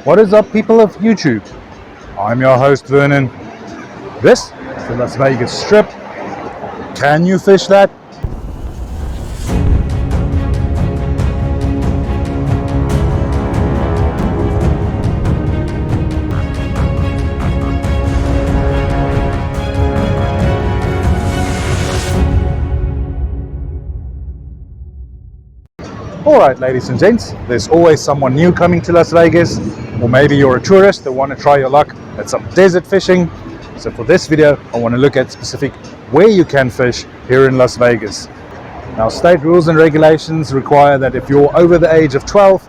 What is up, people of YouTube? I'm your host Vernon. This is the Las Vegas Strip. Can you fish that? Alright, ladies and gents, there's always someone new coming to Las Vegas, or maybe you're a tourist that want to try your luck at some desert fishing. So for this video, I want to look at specific where you can fish here in Las Vegas. Now, state rules and regulations require that if you're over the age of 12,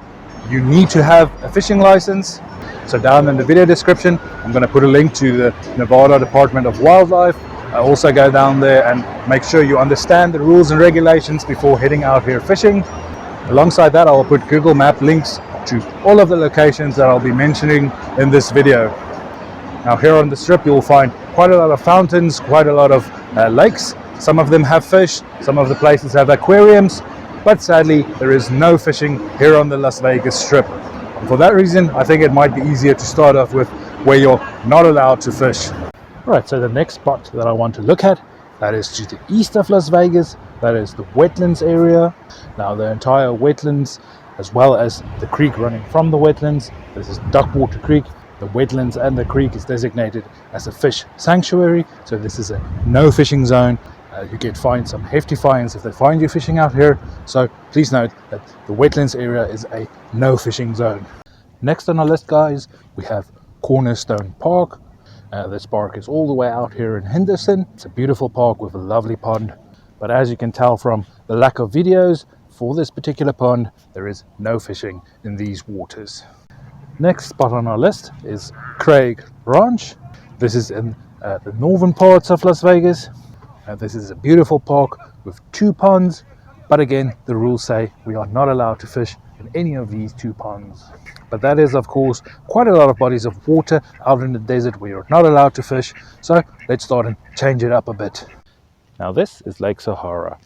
you need to have a fishing license. So down in the video description, I'm going to put a link to the Nevada Department of Wildlife. I also go down there and make sure you understand the rules and regulations before heading out here fishing. Alongside that, I will put Google Map links to all of the locations that I'll be mentioning in this video. Now, here on the strip, you'll find quite a lot of fountains, quite a lot of lakes. Some of them have fish, some of the places have aquariums, but sadly, there is no fishing here on the Las Vegas Strip. And for that reason, I think it might be easier to start off with where you're not allowed to fish. Alright, so the next spot that I want to look at, that is to the east of Las Vegas. That is the Wetlands area. Now, the entire wetlands, as well as the creek running from the wetlands, this is Duckwater Creek. The wetlands and the creek is designated as a fish sanctuary, so this is a no fishing zone. You get fined some hefty fines if they find you fishing out here, so please note that the wetlands area is a no fishing zone. Next on our list, guys, we have Cornerstone Park. This park is all the way out here in Henderson. It's a beautiful park with a lovely pond, but as you can tell from the lack of videos for this particular pond, there is no fishing in these waters. Next spot on our list is Craig Ranch. This is in the northern parts of Las Vegas. This is a beautiful park with 2 ponds, but again, the rules say we are not allowed to fish in any of these 2 ponds. But that is, of course, quite a lot of bodies of water out in the desert where you're not allowed to fish, so let's start and change it up a bit. Now, this is Lake Sahara.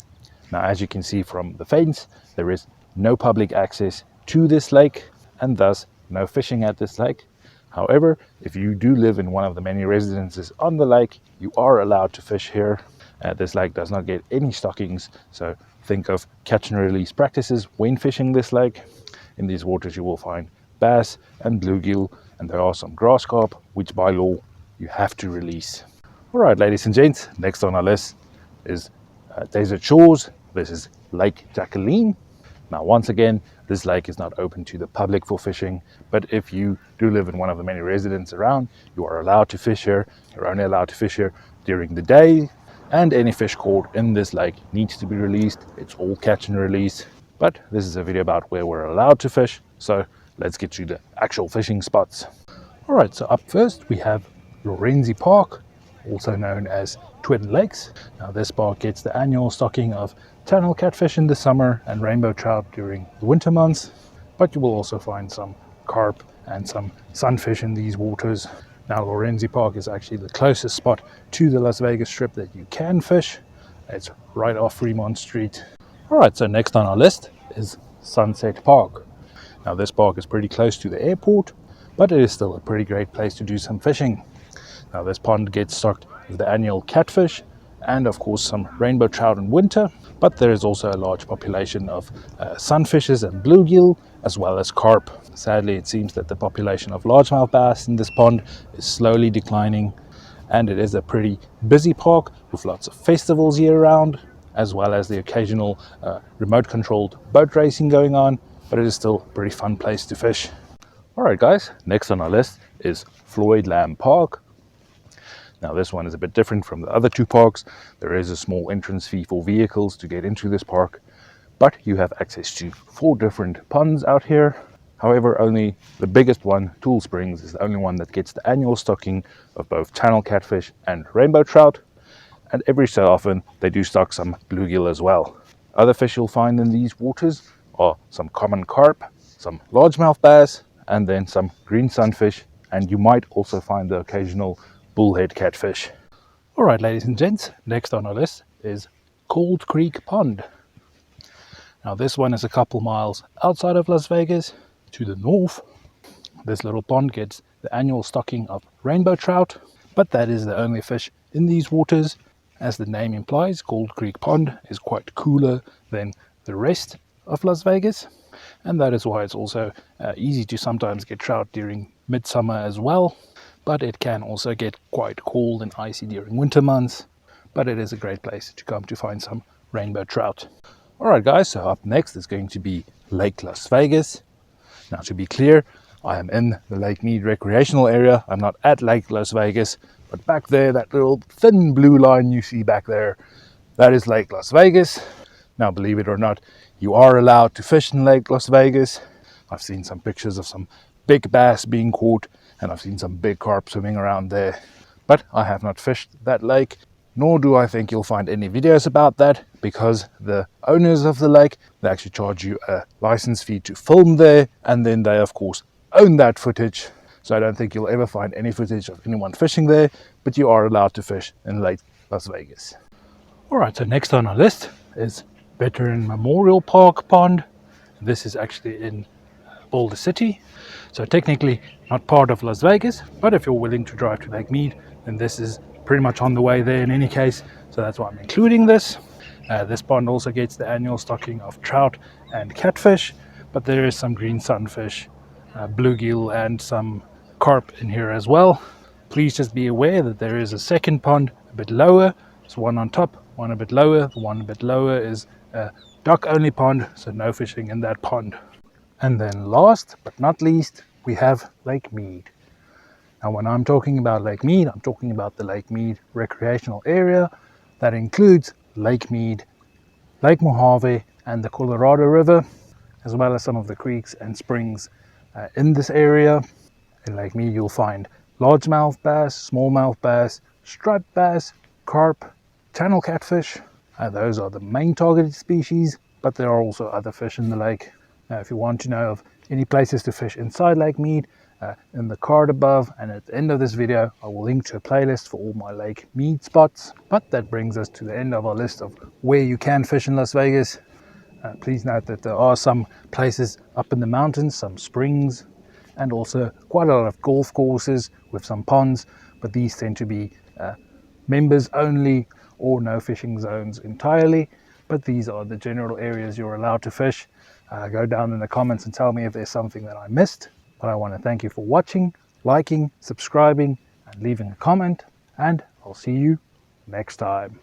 Now, as you can see from the fence, there is no public access to this lake, and thus no fishing at this lake. However, if you do live in one of the many residences on the lake, you are allowed to fish here. This lake does not get any stockings, so think of catch and release practices when fishing this lake. In these waters you will find bass and bluegill, and there are some grass carp, which by law you have to release. Alright, ladies and gents, next on our list is Desert Shores. This is Lake Jacqueline. Now, once again, this lake is not open to the public for fishing, but if you do live in one of the many residences around, you are allowed to fish here. You're only allowed to fish here during the day, and any fish caught in this lake needs to be released. It's all catch and release, but this is a video about where we're allowed to fish, so let's get to the actual fishing spots. Alright, so up first we have Lorenzi Park, also known as Twin Lakes. Now, this park gets the annual stocking of channel catfish in the summer and rainbow trout during the winter months, but you will also find some carp and some sunfish in these waters. Now, Lorenzi Park is actually the closest spot to the Las Vegas Strip that you can fish. It's right off Fremont Street. Alright, so next on our list is Sunset Park. Now, this park is pretty close to the airport, but it is still a pretty great place to do some fishing. Now, this pond gets stocked with the annual catfish and of course some rainbow trout in winter, but there is also a large population of sunfishes and bluegill, as well as carp. Sadly, it seems that the population of largemouth bass in this pond is slowly declining, and it is a pretty busy park with lots of festivals year round, as well as the occasional remote controlled boat racing going on, but it is still a pretty fun place to fish. Alright guys, next on our list is Floyd Park. Now, this one is a bit different from the other 2 parks. There is a small entrance fee for vehicles to get into this park, but you have access to 4 different ponds out here. However, only the biggest one, Tool Springs, is the only one that gets the annual stocking of both channel catfish and rainbow trout, and every so often they do stock some bluegill as well. Other fish you'll find in these waters are some common carp, some largemouth bass, and then some green sunfish, and you might also find the occasional bullhead catfish. Alright, ladies and gents, next on our list is Cold Creek Pond. Now, this one is a couple miles outside of Las Vegas to the north. This little pond gets the annual stocking of rainbow trout, but that is the only fish in these waters. As the name implies, Gold Creek Pond is quite cooler than the rest of Las Vegas, and that is why it's also easy to sometimes get trout during midsummer as well, but it can also get quite cold and icy during winter months. But it is a great place to come to find some rainbow trout. Alright guys, so up next is going to be Lake Las Vegas. Now to be clear, I am in the Lake Mead recreational area. I'm not at Lake Las Vegas, but back there, that little thin blue line you see back there, that is Lake Las Vegas. Now believe it or not, you are allowed to fish in Lake Las Vegas. I've seen some pictures of some big bass being caught, and I've seen some big carp swimming around there. But I have not fished that lake, nor do I think you'll find any videos about that, because the owners of the lake, they actually charge you a license fee to film there, and then they of course own that footage. So I don't think you'll ever find any footage of anyone fishing there, but you are allowed to fish in Lake Las Vegas. Alright, so next on our list is Veteran Memorial Park Pond. This is actually in Boulder City, so technically not part of Las Vegas, but if you're willing to drive to Lake Mead, then this is pretty much on the way there in any case, so that's why I'm including this. This pond also gets the annual stocking of trout and catfish, but there is some green sunfish, bluegill and some carp in here as well. Please just be aware that there is a second pond a bit lower. There's one on top, one a bit lower. The one a bit lower is a duck only pond, so no fishing in that pond. And then last but not least, we have Lake Mead. Now when I'm talking about Lake Mead, I'm talking about the Lake Mead recreational area. That includes Lake Mead, Lake Mohave and the Colorado River, as well as some of the creeks and springs in this area. In Lake Mead you'll find largemouth bass, smallmouth bass, striped bass, carp, channel catfish. Those are the main targeted species, but there are also other fish in the lake. Now if you want to know of any places to fish inside Lake Mead, in the card above and at the end of this video I will link to a playlist for all my Lake Mead spots. But that brings us to the end of our list of where you can fish in Las Vegas. Please note that there are some places up in the mountains, some springs, and also quite a lot of golf courses with some ponds, but these tend to be members only or no fishing zones entirely. But these are the general areas you're allowed to fish. Go down in the comments and tell me if there's something that I missed. But I want to thank you for watching, liking, subscribing, and leaving a comment, and I'll see you next time.